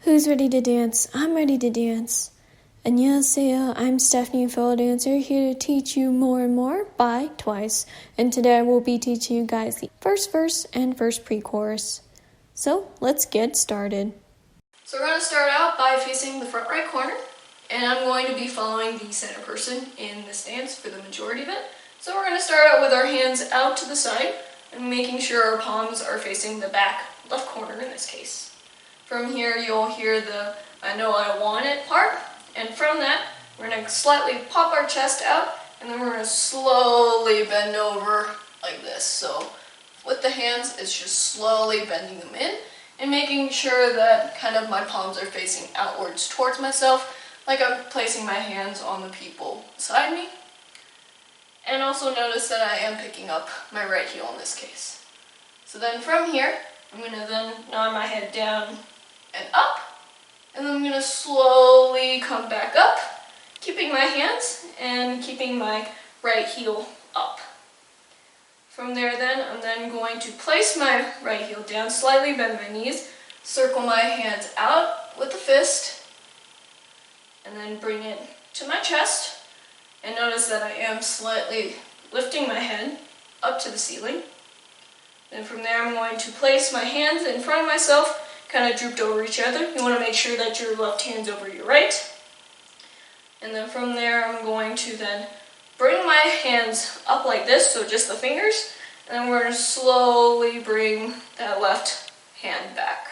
Who's ready to dance? I'm ready to dance. Annyeonghaseyo, I'm Stephanie, a fellow dancer, here to teach you more and more by twice. And today I will be teaching you guys the first verse and first pre-chorus. So let's get started. So we're going to start out by facing the front right corner. And I'm going to be following the center person in this dance for the majority of it. So we're going to start out with our hands out to the side and making sure our palms are facing the back left corner in this case. From here you'll hear the I know I want it part, and from that we're going to slightly pop our chest out and then we're going to slowly bend over like this. So with the hands it's just slowly bending them in and making sure that kind of my palms are facing outwards towards myself, like I'm placing my hands on the people beside me. And also notice that I am picking up my right heel in this case. So then from here, I'm going to then nod my head down and up, and then I'm going to slowly come back up, keeping my hands and keeping my right heel up. From there then, I'm then going to place my right heel down, slightly bend my knees, circle my hands out with the fist, and then bring it to my chest, and notice that I am slightly lifting my head up to the ceiling. Then from there I'm going to place my hands in front of myself, kind of drooped over each other. You want to make sure that your left hand's over your right. And then from there I'm going to then bring my hands up like this, so just the fingers, and then we're going to slowly bring that left hand back.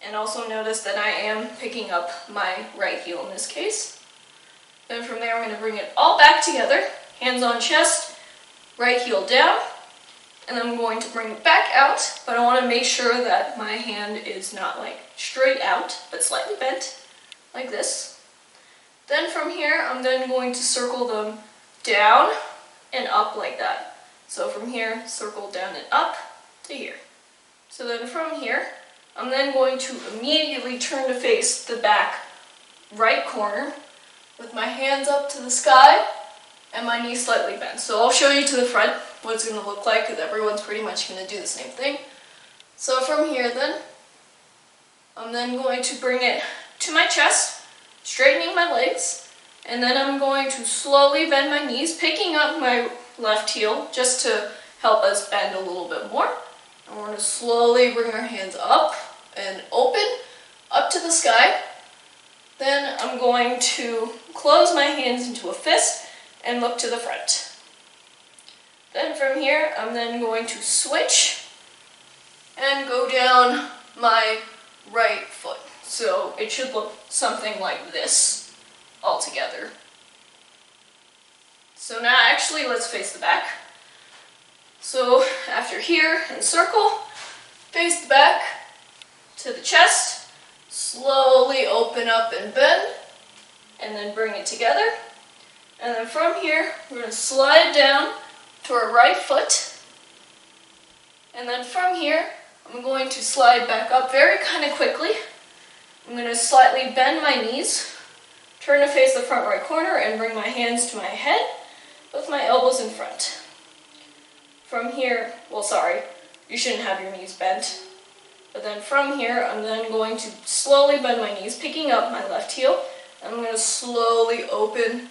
And also notice that I am picking up my right heel in this case. Then from there I'm going to bring it all back together, hands on chest, right heel down, and then I'm going to bring it back out, but I want to make sure that my hand is not like straight out, but slightly bent, like this. Then from here I'm then going to circle them down and up like that. So from here, circle down and up to here. So then from here, I'm then going to immediately turn to face the back right corner with my hands up to the sky and my knees slightly bent. So I'll show you to the front what it's going to look like, because everyone's pretty much going to do the same thing. So from here then, I'm then going to bring it to my chest, straightening my legs, and then I'm going to slowly bend my knees, picking up my left heel just to help us bend a little bit more. And we're going to slowly bring our hands up and open, up to the sky. Then I'm going to close my hands into a fist and look to the front. Then from here, I'm then going to switch and go down my right foot. So it should look something like this all together. So now actually let's face the back. So after here and circle, face the back to the chest, slowly open up and bend, and then bring it together. And then from here, we're going to slide down to our right foot. And then from here, I'm going to slide back up very kind of quickly. I'm going to slightly bend my knees, turn to face the front right corner, and bring my hands to my head with my elbows in front. From here, you shouldn't have your knees bent. But then from here, I'm then going to slowly bend my knees, picking up my left heel. I'm going to slowly open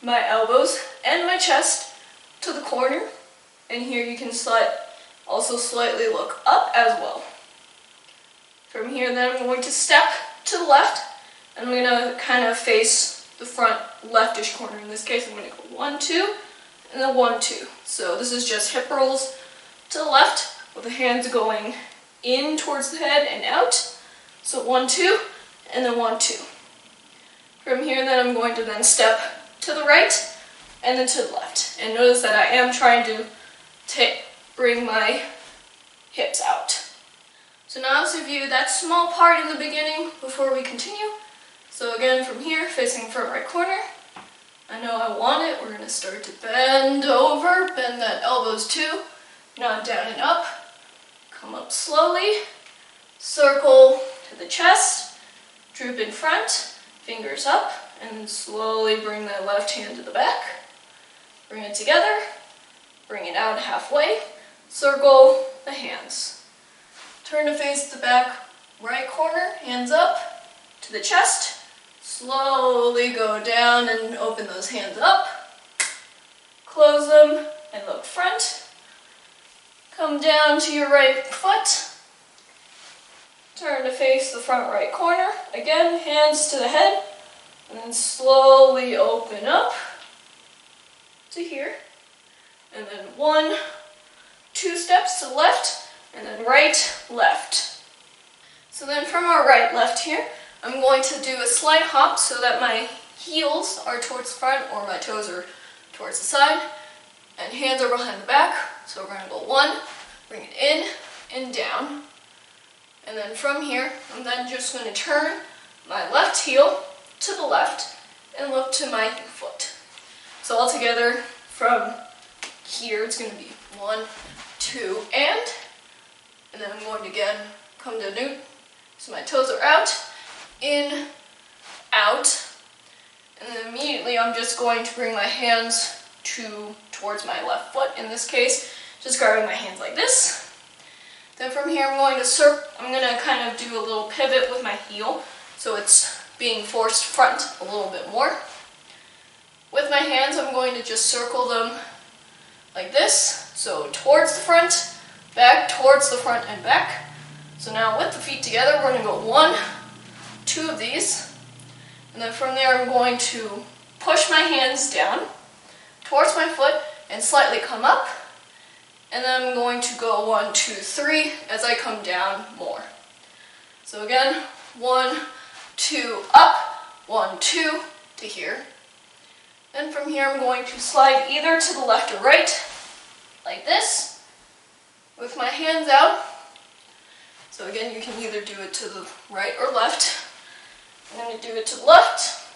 my elbows and my chest to the corner. And here you can also slightly look up as well. From here, then I'm going to step to the left. I'm going to kind of face the front leftish corner. In this case, I'm going to go 1, 2, and then 1, 2. So this is just hip rolls to the left with the hands going in towards the head and out. So 1, 2, and then 1, 2. From here, then I'm going to then step to the right and then to the left. And notice that I am trying to bring my hips out. So now let's review that small part in the beginning before we continue. So again, from here, facing the front right corner, I know I want it. We're going to start to bend over, bend that elbows too, nod down and up, come up slowly, circle to the chest, droop in front, fingers up, and then slowly bring that left hand to the back. Bring it together, bring it out halfway, circle the hands. Turn to face the back right corner, hands up to the chest. Slowly go down and open those hands up. Close them and look front. Come down to your right foot. Turn to face the front right corner. Again, hands to the head. And then slowly open up to here. And then 1, 2 steps to the left. And then right, left. So then from our right, left here, I'm going to do a slight hop so that my heels are towards the front or my toes are towards the side. And hands are behind the back. So we're going to go 1, bring it in and down. And then from here, I'm then just going to turn my left heel to the left and look to my foot. So all together from here, it's going to be 1, 2, and then I'm going to again come to Newt. So my toes are out, in, out, and then immediately I'm just going to bring my hands towards my left foot. In this case, just grabbing my hands like this. Then from here, I'm going to kind of do a little pivot with my heel, so it's being forced front a little bit more. With my hands, I'm going to just circle them like this, so towards the front, back, towards the front, and back. So now with the feet together, we're going to go 1, 2 of these, and then from there, I'm going to push my hands down towards my foot and slightly come up, and then I'm going to go 1, 2, 3 as I come down more. So again, 1, 2, up, 1, 2 to here. Then from here, I'm going to slide either to the left or right, like this, with my hands out. So again, you can either do it to the right or left. I'm going to do it to the left.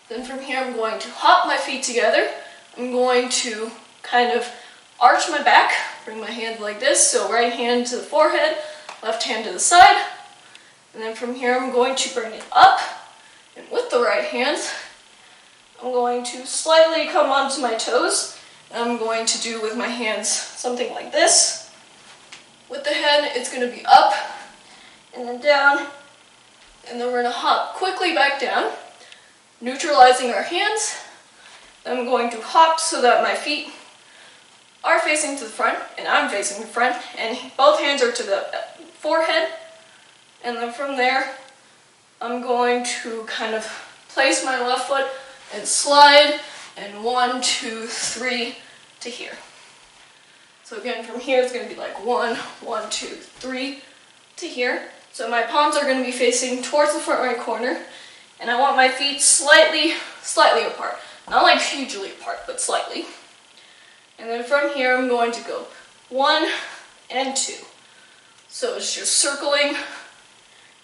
Then from here, I'm going to hop my feet together. I'm going to kind of arch my back, bring my hands like this, so right hand to the forehead, left hand to the side. And then from here, I'm going to bring it up, and with the right hand, I'm going to slightly come onto my toes. And I'm going to do with my hands something like this. With the head, it's going to be up, and then down, and then we're going to hop quickly back down, neutralizing our hands. Then I'm going to hop so that my feet are facing to the front, and I'm facing the front, and both hands are to the forehead. And then from there, I'm going to kind of place my left foot and slide, and 1, 2, 3 to here. So again, from here, it's going to be like 1, 1, 2, 3 to here. So my palms are going to be facing towards the front right corner, and I want my feet slightly apart. Not like hugely apart, but slightly. And then from here, I'm going to go 1 and 2. So it's just circling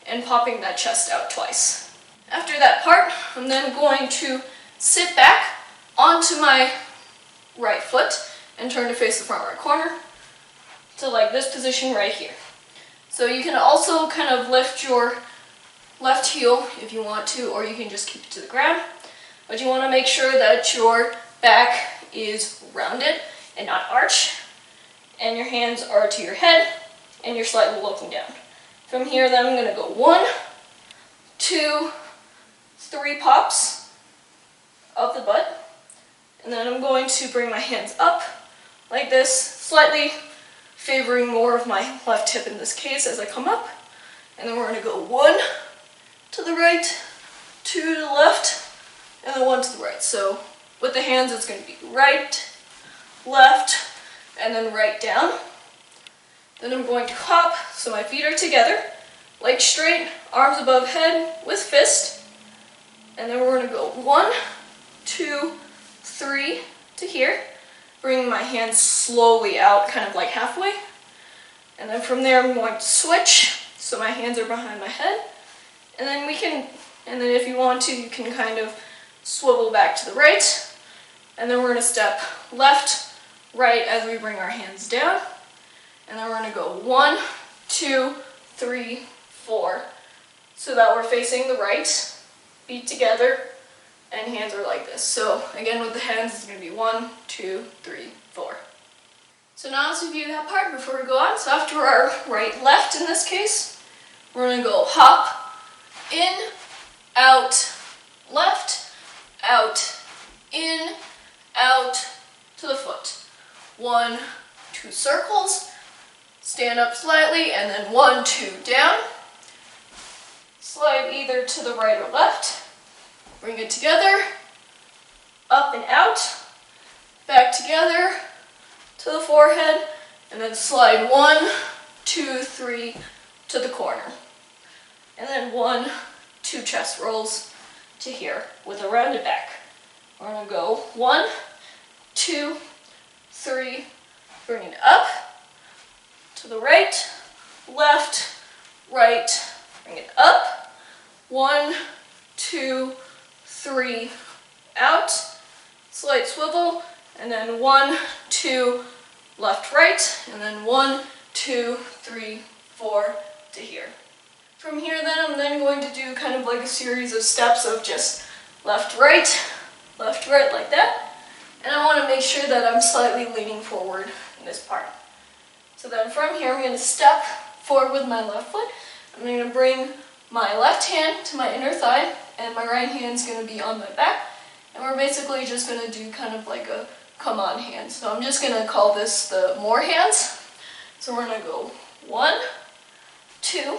and popping that chest out twice. After that part, I'm then going to sit back onto my right foot and turn to face the front right corner to like this position right here. So you can also kind of lift your left heel if you want to, or you can just keep it to the ground. But you want to make sure that your back is rounded and not arch, and your hands are to your head, and you're slightly looking down. From here, then I'm going to go 1, 2, 3 pops of the butt, and then I'm going to bring my hands up like this, slightly favoring more of my left hip in this case as I come up, and then we're going to go 1 to the right, 2 to the left, and then 1 to the right. So with the hands, it's going to be right, left, and then right down. Then I'm going to hop so my feet are together, legs straight, arms above head with fist. And then we're going to go 1, 2, 3 to here. Bring my hands slowly out, kind of like halfway. And then from there, I'm going to switch so my hands are behind my head. And then if you want to, you can kind of swivel back to the right. And then we're going to step left, right as we bring our hands down. And then we're going to go 1, 2, 3, 4, so that we're facing the right, feet together, and hands are like this. So again, with the hands, it's going to be 1, 2, 3, 4. So now let's review that part before we go on. So after our right, left in this case, We're gonna go hop, in, out, left, out, in, out, to the foot. 1, 2 circles, stand up slightly, and then 1, 2 down. Slide either to the right or left. Bring it together, up and out, back together to the forehead, and then slide 1, 2, 3 to the corner. And then 1, 2 chest rolls to here with a rounded back. We're gonna go 1, 2, 3, bring it up, to the right, left, right, bring it up, 1, 2, 3, out, slight swivel, and then 1, 2, left, right, and then 1, 2, 3, 4 to here. From here then, I'm then going to do kind of like a series of steps of just left, right, like that. And I want to make sure that I'm slightly leaning forward in this part. So then from here, I'm going to step forward with my left foot. I'm going to bring my left hand to my inner thigh, and my right hand's going to be on my back. And we're basically just going to do kind of like a come on hand. So I'm just going to call this the more hands. So we're going to go 1, 2,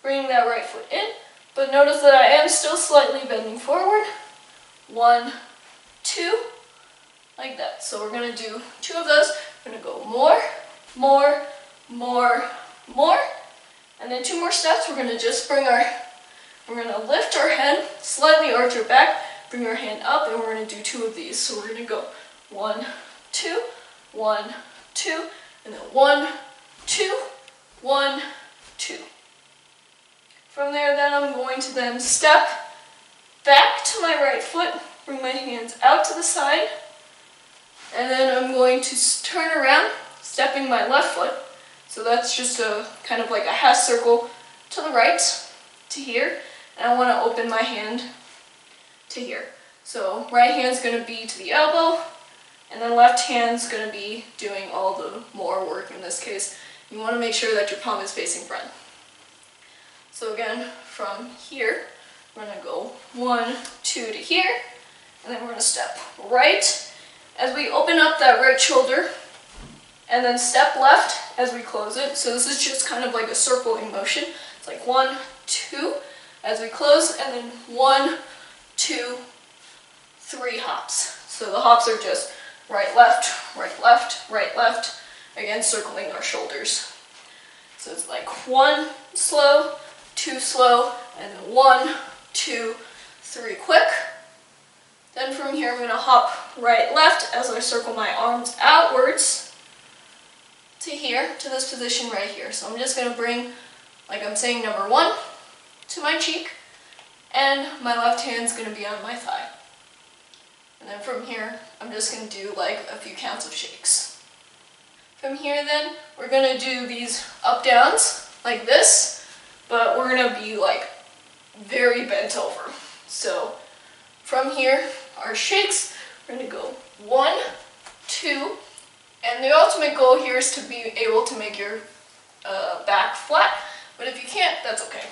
bringing that right foot in. But notice that I am still slightly bending forward. 1, 2, like that. So we're going to do 2 of those. We're going to go more, more, more, more. And then 2 more steps. We're going to just we're going to lift our head, slightly arch our back, bring our hand up, and we're going to do 2 of these. So we're going to go 1, 2, 1, 2, and then 1, 2, 1, 2. From there, then I'm going to then step back to my right foot, bring my hands out to the side, and then I'm going to turn around, stepping my left foot. So that's just a kind of like a half circle to the right, to here, and I want to open my hand to here. So right hand's going to be to the elbow, and then left hand's going to be doing all the more work in this case. You want to make sure that your palm is facing front. So again, from here, we're going to go 1, 2 to here, and then we're going to step right as we open up that right shoulder, and then step left as we close it. So this is just kind of like a circling motion. It's like 1, 2 as we close, and then 1, 2, 3 hops. So the hops are just right, left, right, left, right, left, again circling our shoulders. So it's like 1 slow, 2 slow, and then 1, 2, 3 quick. Then from here, I'm going to hop right, left as I circle my arms outwards to here, to this position right here. So I'm just going to bring, like I'm saying, number 1 to my cheek, and my left hand's going to be on my thigh. And then from here, I'm just going to do like a few counts of shakes. From here then, we're going to do these up downs like this, but we're going to be like very bent over. So from here, our shakes, we're going to go 1, 2, and the ultimate goal here is to be able to make your back flat, but if you can't, that's okay.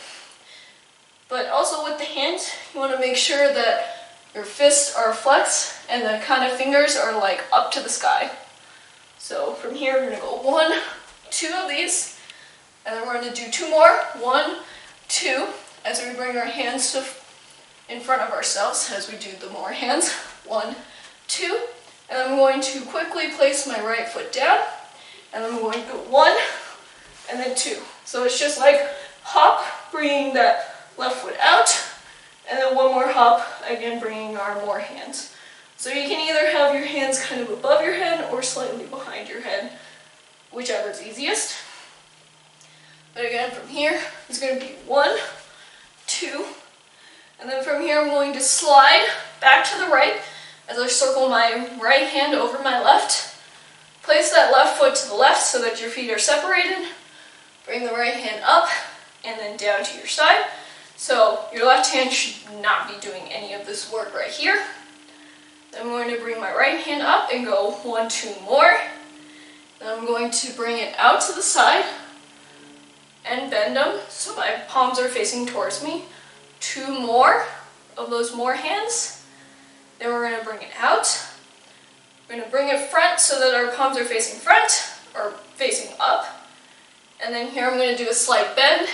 But also with the hands, you want to make sure that your fists are flexed and the kind of fingers are like up to the sky. So from here, we're going to go 1, 2 of these, and then we're going to do 2 more, 1, 2, as we bring our hands to in front of ourselves as we do the more hands. 1, 2, and I'm going to quickly place my right foot down, and I'm going to go 1, and then 2. So it's just like hop, bringing that left foot out, and then 1 more hop, again bringing our more hands. So you can either have your hands kind of above your head or slightly behind your head, whichever is easiest. But again, from here, it's going to be 1, 2, and then from here I'm going to slide back to the right as I circle my right hand over my left. Place that left foot to the left so that your feet are separated. Bring the right hand up and then down to your side. So your left hand should not be doing any of this work right here. Then I'm going to bring my right hand up and go 1, 2 more. Then I'm going to bring it out to the side and bend them so my palms are facing towards me. 2 more of those more hands. Then we're going to bring it out. We're going to bring it front so that our palms are facing front or facing up. And then here I'm going to do a slight bend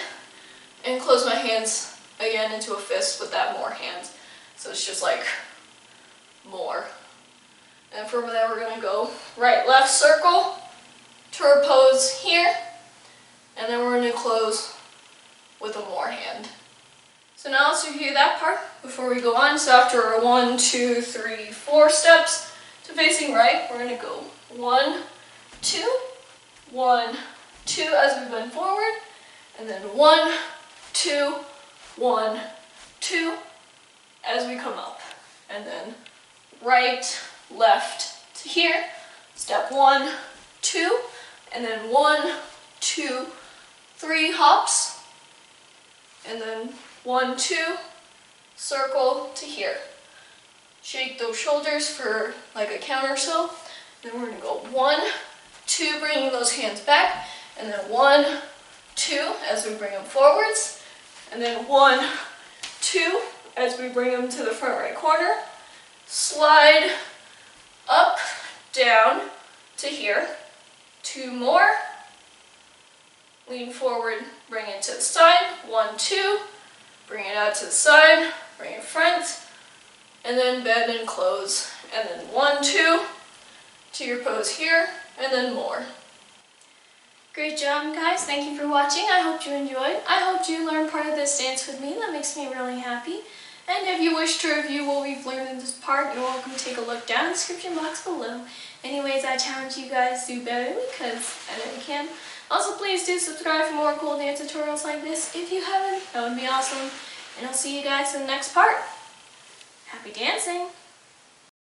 and close my hands again into a fist with that more hands. So it's just like more. And from there we're going to go right, left circle to our pose here. And then we're going to close with a more hand. So now let's review that part before we go on. So after our 1, 2, 3, 4 steps to facing right, we're going to go 1, 2, 1, 2 as we bend forward, and then 1, 2, 1, 2 as we come up. And then right, left to here, step 1, 2, and then 1, 2, 3 hops, and then 1, 2, circle to here. Shake those shoulders for like a count or so. Then we're going to go 1, 2, bringing those hands back, and then 1, 2 as we bring them forwards, and then 1, 2 as we bring them to the front right corner. Slide up, down to here. 2 more. Lean forward, bring it to the side. 1, 2. Bring it out to the side, bring it front, and then bend and close. And then 1, 2 to your pose here, and then more. Great job, guys. Thank you for watching. I hope you enjoyed. I hope you learned part of this dance with me. That makes me really happy. And if you wish to review what we've learned in this part, you're welcome to take a look down in the description box below. Anyways, I challenge you guys to do better than me because I know you can. Also, please do subscribe for more cool dance tutorials like this. If you haven't, that would be awesome. And I'll see you guys in the next part. Happy dancing!